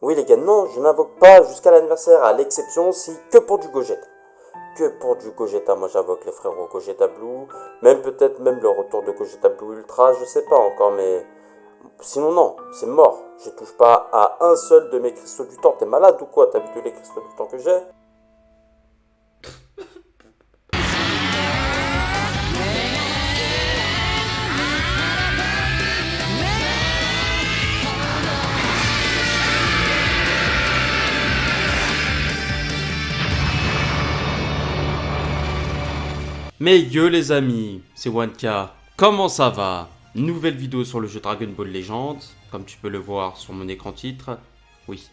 Oui les gars, non, je n'invoque pas jusqu'à l'anniversaire, à l'exception si que pour du Gogeta. Que pour du Gogeta, moi j'invoque les frérots Gogeta Blue, même peut-être même le retour de Gogeta Blue Ultra, je sais pas encore, mais sinon non, c'est mort. Je touche pas à un seul de mes cristaux du temps. T'es malade ou quoi? T'as vu tous les cristaux du temps que j'ai? Mais yo les amis, c'est Wanka, comment ça va? Nouvelle vidéo sur le jeu Dragon Ball Legends, comme tu peux le voir sur mon écran titre. Oui,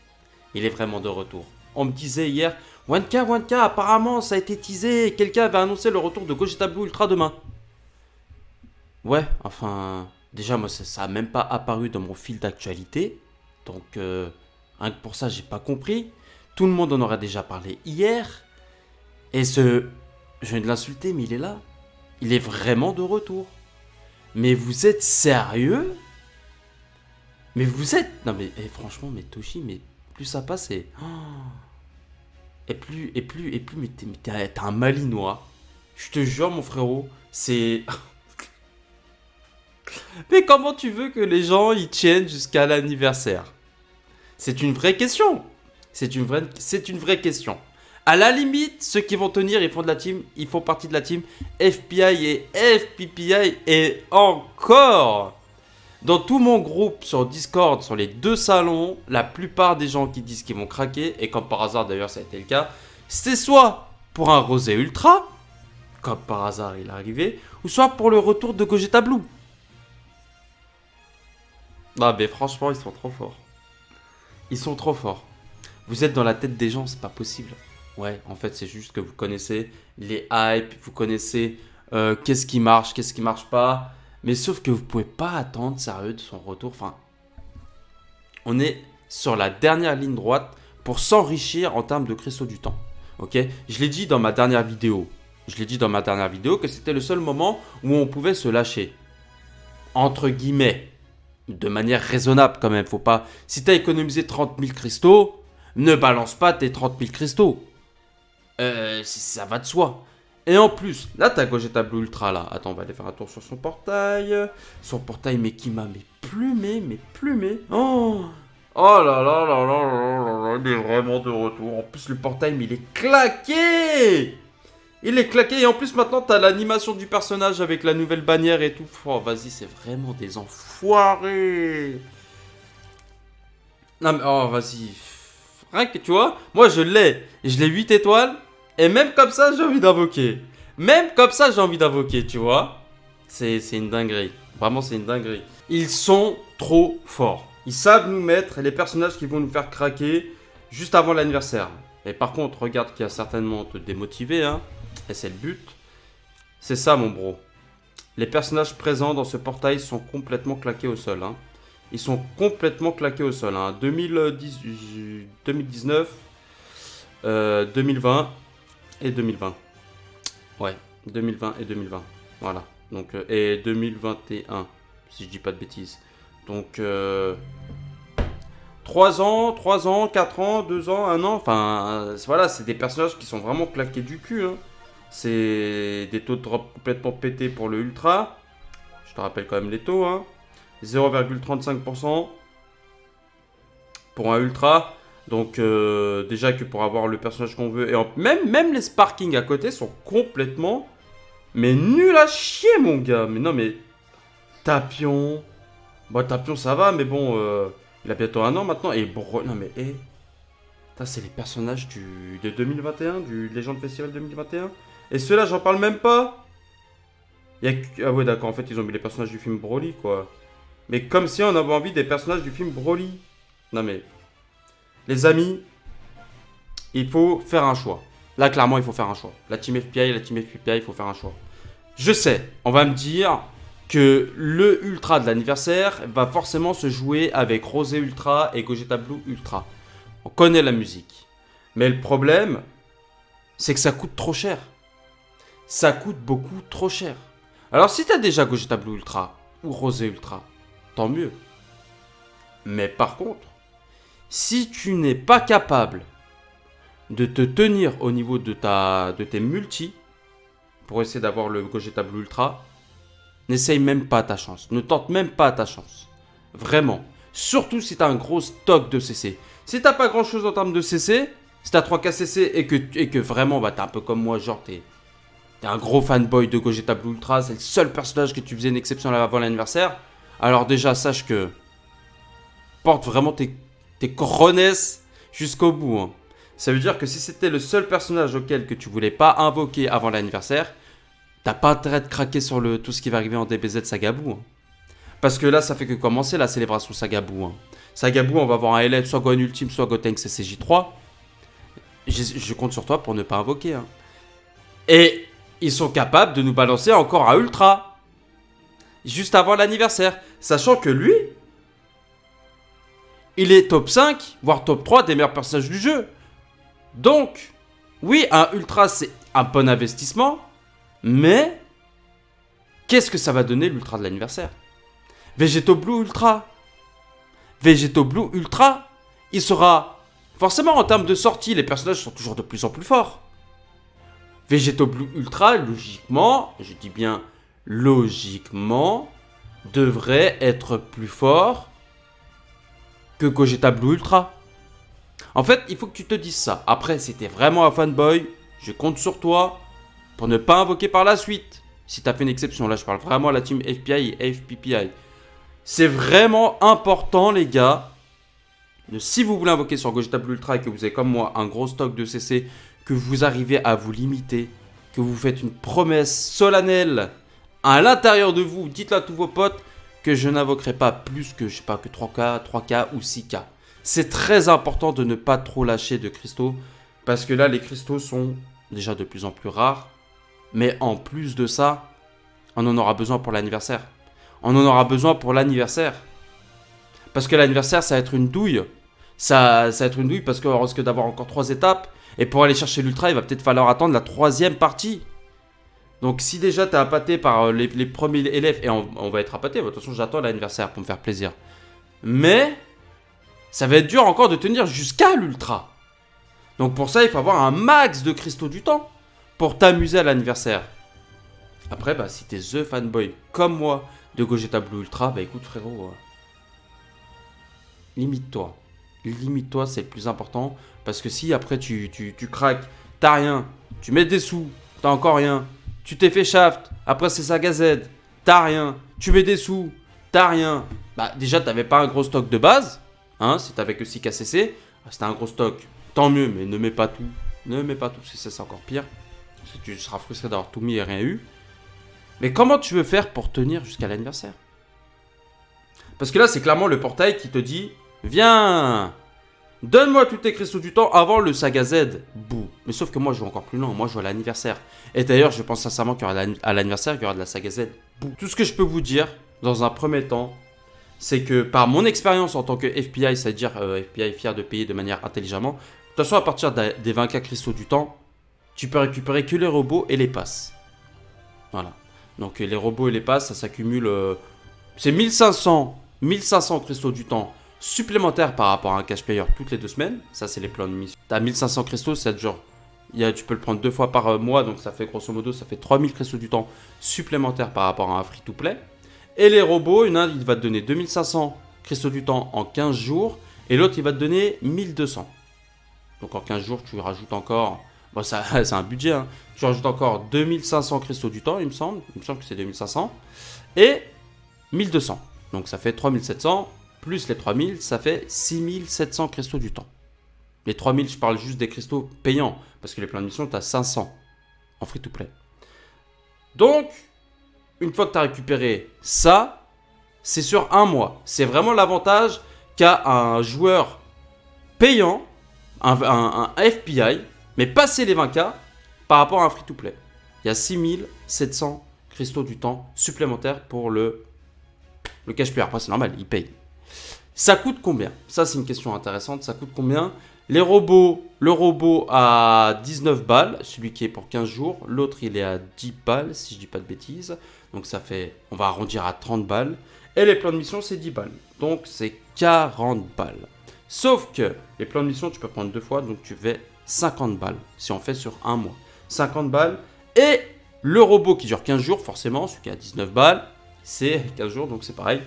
il est vraiment de retour. On me disait hier, Wanka, apparemment ça a été teasé, quelqu'un avait annoncé le retour de Gogeta Blue Ultra demain. Ouais, enfin, déjà moi ça a même pas apparu dans mon fil d'actualité, donc rien que pour ça j'ai pas compris. Tout le monde en aurait déjà parlé hier, et je viens de l'insulter, mais il est là. Il est vraiment de retour. Mais vous êtes sérieux? Mais vous êtes... Non mais franchement, mais Toshi, mais plus ça passe et... Oh, mais t'es un malinois. Je te jure mon frérot, c'est... Mais comment tu veux que les gens y tiennent jusqu'à l'anniversaire? C'est une vraie question. C'est une vraie question. À la limite, ceux qui vont tenir, ils font partie de la team FPI et FPPI et encore. Dans tout mon groupe sur Discord, sur les deux salons, la plupart des gens qui disent qu'ils vont craquer, et comme par hasard d'ailleurs ça a été le cas, c'est soit pour un rosé ultra, comme par hasard il est arrivé, ou soit pour le retour de Gogeta Blue. Non mais franchement, ils sont trop forts. Ils sont trop forts. Vous êtes dans la tête des gens, c'est pas possible. Ouais, en fait, c'est juste que vous connaissez les hypes, vous connaissez qu'est-ce qui marche pas. Mais sauf que vous pouvez pas attendre sérieux de son retour. Enfin, on est sur la dernière ligne droite pour s'enrichir en termes de cristaux du temps. Ok? Je l'ai dit dans ma dernière vidéo. Que c'était le seul moment où on pouvait se lâcher. Entre guillemets. De manière raisonnable quand même. Faut pas... Si t'as économisé 30 000 cristaux, ne balance pas tes 30 000 cristaux. Ça va de soi. Et en plus, là, t'as Gogeta Blue Ultra, là. Attends, on va aller faire un tour sur son portail. Son portail, mais qui m'a plumé. Oh là, il est vraiment de retour. En plus, le portail, mais il est claqué. Et en plus, maintenant, t'as l'animation du personnage avec la nouvelle bannière et tout. Oh, vas-y, c'est vraiment des enfoirés. Non, mais, oh, vas-y. Rien que, tu vois, moi, je l'ai 8 étoiles. Et même comme ça, j'ai envie d'invoquer. Tu vois. C'est une dinguerie. Vraiment, c'est une dinguerie. Ils sont trop forts. Ils savent nous mettre les personnages qui vont nous faire craquer juste avant l'anniversaire. Et par contre, regarde qui a certainement te démotivé, hein. Et c'est le but. C'est ça, mon bro. Les personnages présents dans ce portail sont complètement claqués au sol, hein. Ils sont complètement claqués au sol, hein. 2019, 2020 et 2020. Ouais, 2020 et 2020. Voilà. Donc, et 2021, si je dis pas de bêtises. Donc, 3 ans, 4 ans, 2 ans, 1 an. Enfin, voilà, c'est des personnages qui sont vraiment claqués du cul, hein. C'est des taux de drop complètement pétés pour le ultra. Je te rappelle quand même les taux, hein. 0,35% pour un ultra. Donc déjà que pour avoir le personnage qu'on veut. Et même les sparking à côté sont complètement... Mais nul à chier mon gars. Mais non mais... Tapion. Bon Tapion ça va mais bon... il a bientôt 1 an maintenant. Et non mais... Ça c'est les personnages de 2021. Du Legend Festival 2021. Et ceux-là j'en parle même pas. Ah ouais d'accord en fait ils ont mis les personnages du film Broly quoi. Mais comme si on avait envie des personnages du film Broly. Non mais... Les amis, il faut faire un choix. Là, clairement, il faut faire un choix. La team FPI, il faut faire un choix. Je sais, on va me dire que le Ultra de l'anniversaire va forcément se jouer avec Rosé Ultra et Gogeta Blue Ultra. On connaît la musique. Mais le problème, c'est que ça coûte trop cher. Ça coûte beaucoup trop cher. Alors, si tu as déjà Gogeta Blue Ultra ou Rosé Ultra, tant mieux. Mais par contre, Si tu n'es pas capable de te tenir au niveau de tes multis pour essayer d'avoir le Gogeta Blue Ultra, n'essaye même pas ta chance. Ne tente même pas ta chance. Vraiment. Surtout si tu as un gros stock de CC. Si t'as pas grand chose en termes de CC, si t'as 3K CC et que vraiment t'es un peu comme moi, genre t'es un gros fanboy de Gogeta Blue Ultra, c'est le seul personnage que tu faisais une exception avant l'anniversaire, alors déjà sache que porte vraiment tes couronnesses jusqu'au bout. Hein. Ça veut dire que si c'était le seul personnage auquel que tu voulais pas invoquer avant l'anniversaire, t'as pas intérêt de craquer sur tout ce qui va arriver en DBZ Sagabou. Hein. Parce que là, ça fait que commencer la célébration Sagabou. Hein. Sagabou, on va avoir un LF, soit Gohan Ultime, soit Gotenks CCJ3. Je compte sur toi pour ne pas invoquer. Hein. Et ils sont capables de nous balancer encore un Ultra. Juste avant l'anniversaire. Sachant que lui, il est top 5, voire top 3 des meilleurs personnages du jeu. Donc, oui, un Ultra, c'est un bon investissement. Mais, qu'est-ce que ça va donner l'Ultra de l'anniversaire? Vegeto Blue Ultra. Vegeto Blue Ultra, il sera... Forcément, en termes de sortie, les personnages sont toujours de plus en plus forts. Vegeto Blue Ultra, logiquement, je dis bien logiquement, devrait être plus fort que Gogeta Blue Ultra. En fait, il faut que tu te dises ça. Après, si t'es vraiment un fanboy, je compte sur toi pour ne pas invoquer par la suite. Si t'as fait une exception, là je parle vraiment à la team FPI et FPPI. C'est vraiment important, les gars. Si vous voulez invoquer sur Gogeta Blue Ultra et que vous avez comme moi un gros stock de CC, que vous arrivez à vous limiter, que vous faites une promesse solennelle à l'intérieur de vous, dites-le à tous vos potes que je n'invoquerai pas plus que, je sais pas, que 3K ou 6K. C'est très important de ne pas trop lâcher de cristaux, parce que là, les cristaux sont déjà de plus en plus rares, mais en plus de ça, on en aura besoin pour l'anniversaire. On en aura besoin pour l'anniversaire. Parce que l'anniversaire, ça va être une douille. Ça va être une douille parce qu'on risque d'avoir encore 3 étapes. Et pour aller chercher l'ultra, il va peut-être falloir attendre la 3e partie. Donc si déjà t'es appâté par les premiers élèves, et on va être appâté, de toute façon j'attends l'anniversaire pour me faire plaisir. Mais ça va être dur encore de tenir jusqu'à l'ultra. Donc pour ça, il faut avoir un max de cristaux du temps pour t'amuser à l'anniversaire. Après, bah, si t'es the fanboy comme moi de Gogeta Blue Ultra, bah écoute frérot, limite-toi. Limite-toi, c'est le plus important. Parce que si après tu craques, t'as rien, tu mets des sous, t'as encore rien, tu t'es fait shaft, après c'est Saga Z, t'as rien, tu mets des sous, t'as rien. Bah déjà t'avais pas un gros stock de base, hein, si t'avais que 6 KCC, c'était un gros stock, tant mieux, mais ne mets pas tout. Ne mets pas tout, c'est encore pire. Parce que tu seras frustré d'avoir tout mis et rien eu. Mais comment tu veux faire pour tenir jusqu'à l'anniversaire? Parce que là c'est clairement le portail qui te dit, viens, donne-moi tous tes cristaux du temps avant le Saga Z. Bouh. Mais sauf que moi, je joue encore plus loin. Moi, je joue à l'anniversaire. Et d'ailleurs, je pense sincèrement qu'à l'anniversaire, il y aura de la Saga Z. Bouh. Tout ce que je peux vous dire, dans un premier temps, c'est que par mon expérience en tant que FPI, c'est-à-dire FPI fier de payer de manière intelligemment, de toute façon, à partir des 20K cristaux du temps, tu peux récupérer que les robots et les passes. Voilà. Donc, les robots et les passes, ça s'accumule... c'est 1500 cristaux du temps supplémentaires par rapport à un cash player toutes les 2 semaines. Ça, c'est les plans de mission. T'as 1500 cristaux, c'est genre... tu peux le prendre 2 fois par mois, donc ça fait grosso modo, ça fait 3000 cristaux du temps supplémentaires par rapport à un free-to-play. Et les robots, il va te donner 2500 cristaux du temps en 15 jours, et l'autre, il va te donner 1200. Donc en 15 jours, tu rajoutes encore... Bon, ça, c'est un budget, hein. Tu rajoutes encore 2500 cristaux du temps, il me semble. Il me semble que c'est 2500. Et 1200. Donc ça fait 3700. Plus les 3000, ça fait 6700 cristaux du temps. Les 3000, je parle juste des cristaux payants. Parce que les plans de mission, tu as 500 en free-to-play. Donc, une fois que tu as récupéré ça, c'est sur un mois. C'est vraiment l'avantage qu'a un joueur payant, un FPI, mais passer les 20K par rapport à un free-to-play. Il y a 6700 cristaux du temps supplémentaires pour le cash player. Après, c'est normal, il paye. Ça coûte combien? Ça, c'est une question intéressante. Ça coûte combien? Les robots, le robot à 19 balles, celui qui est pour 15 jours. L'autre, il est à 10 balles, si je dis pas de bêtises. Donc, ça fait, on va arrondir à 30 balles. Et les plans de mission, c'est 10 balles. Donc, c'est 40 balles. Sauf que les plans de mission, tu peux prendre 2 fois, donc tu fais 50 balles si on fait sur un mois. 50 balles. Et le robot qui dure 15 jours, forcément, celui qui a 19 balles, c'est 15 jours, donc c'est pareil.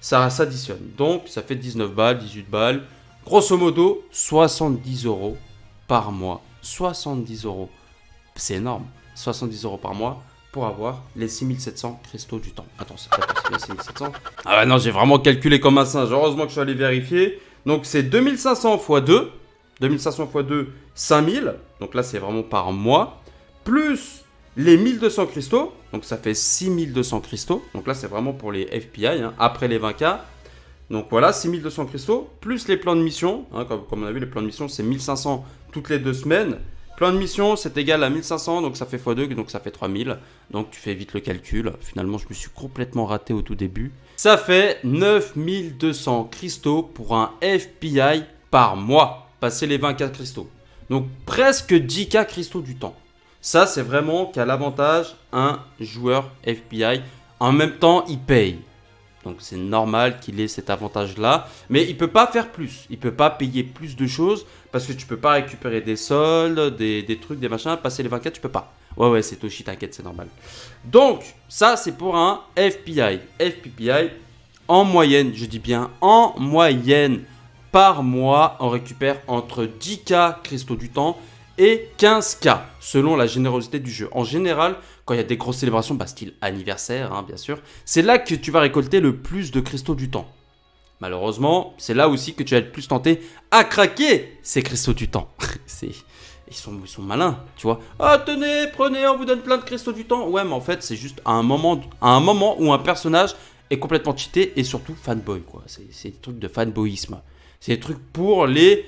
Ça s'additionne. Donc ça fait 19 balles, 18 balles. Grosso modo, 70 euros par mois. 70 euros. C'est énorme. 70 euros par mois pour avoir les 6700 cristaux du temps. Attends, c'est pas possible, les 6700. Ah ouais, non, j'ai vraiment calculé comme un singe. Heureusement que je suis allé vérifier. Donc c'est 2500 x 2. 2500 x 2, 5000. Donc là, c'est vraiment par mois. Plus les 1200 cristaux. Donc ça fait 6200 cristaux. Donc là, c'est vraiment pour les FPI, hein, après les 20K. Donc voilà, 6200 cristaux. Plus les plans de mission. Hein, comme on a vu, les plans de mission, c'est 1500 toutes les 2 semaines. Plan de mission, c'est égal à 1500, donc ça fait x2, donc ça fait 3000. Donc tu fais vite le calcul. Finalement, je me suis complètement raté au tout début. Ça fait 9200 cristaux pour un FPI par mois. Passer les 24 cristaux. Donc presque 10K cristaux du temps. Ça, c'est vraiment qu'a l'avantage un joueur FPI. En même temps, il paye. Donc c'est normal qu'il ait cet avantage-là. Mais il ne peut pas faire plus. Il ne peut pas payer plus de choses. Parce que tu ne peux pas récupérer des soldes, des trucs, des machins. Passer les 24, tu peux pas. Ouais, c'est Toshi, t'inquiète, c'est normal. Donc, ça, c'est pour un FPI. FPPI, en moyenne, je dis bien en moyenne, par mois, on récupère entre 10K cristaux du temps et 15K, selon la générosité du jeu. En général, quand il y a des grosses célébrations, style anniversaire, hein, bien sûr, c'est là que tu vas récolter le plus de cristaux du temps. Malheureusement, c'est là aussi que tu vas être plus tenté à craquer ces cristaux du temps. Ils sont malins, tu vois. Ah, tenez, prenez, on vous donne plein de cristaux du temps. Ouais, mais en fait, c'est juste à un moment où un personnage est complètement cheaté et surtout fanboy, quoi. C'est des trucs de fanboyisme. C'est des trucs pour les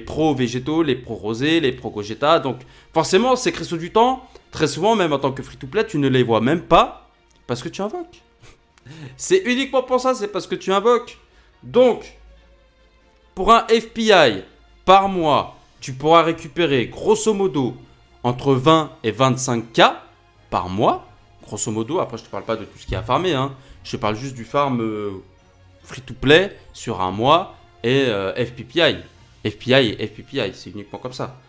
pros végétaux, les pros rosés, les pros Gogeta. Donc, forcément, ces cristaux du temps, très souvent, même en tant que free-to-play, tu ne les vois même pas parce que tu invoques. C'est uniquement pour ça, c'est parce que tu invoques. Donc, pour un FPI par mois, tu pourras récupérer grosso modo entre 20 et 25K par mois. Grosso modo, après je te parle pas de tout ce qu'il y a à farmer, hein. Je te parle juste du farm free-to-play sur un mois et FPPI. FPI et FPPI, c'est uniquement comme ça.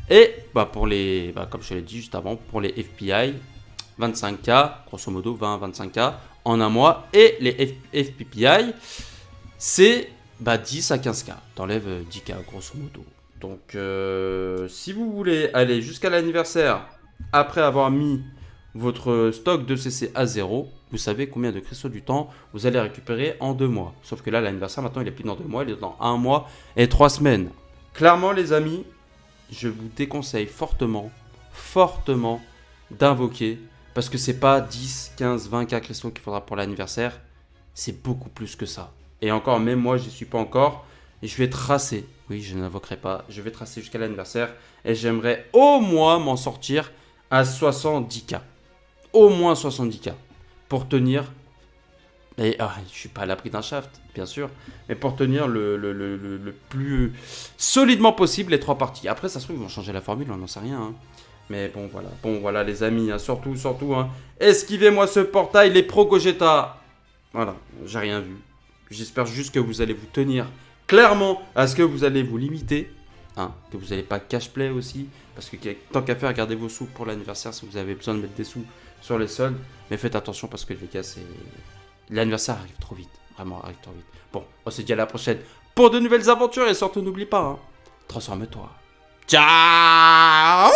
Et pour les, comme je l'ai dit juste avant, pour les FPI, 25K, grosso modo 20-25K en un mois. Et les FPPI, c'est 10 à 15K. T'enlèves 10K grosso modo. Donc si vous voulez aller jusqu'à l'anniversaire après avoir mis votre stock de CC à 0, vous savez combien de cristaux du temps vous allez récupérer en 2 mois. Sauf que là, l'anniversaire, maintenant, il est plus dans 2 mois, il est dans 1 mois et 3 semaines. Clairement, les amis, je vous déconseille fortement d'invoquer. Parce que c'est pas 10, 15, 20K cristaux qu'il faudra pour l'anniversaire. C'est beaucoup plus que ça. Et encore, même moi, j'y suis pas encore. Et je vais tracer. Oui, je n'invoquerai pas. Je vais tracer jusqu'à l'anniversaire. Et j'aimerais au moins m'en sortir à 70K. Au moins 70K. Pour tenir. Et, je suis pas à l'abri d'un shaft, bien sûr. Mais pour tenir le plus solidement possible les 3 parties. Après, ça se trouve, ils vont changer la formule, on n'en sait rien. Hein. Mais bon, voilà les amis. Hein. Surtout. Hein. Esquivez-moi ce portail, les pro Gogeta. Voilà, j'ai rien vu. J'espère juste que vous allez vous tenir clairement à ce que vous allez vous limiter. Hein, que vous n'allez pas cash-play aussi. Parce que tant qu'à faire, gardez vos sous pour l'anniversaire si vous avez besoin de mettre des sous sur les soldes. Mais faites attention parce que les gars, l'anniversaire arrive trop vite. Vraiment, arrive trop vite. Bon, on se dit à la prochaine pour de nouvelles aventures. Et surtout, n'oublie pas, hein, transforme-toi. Ciao!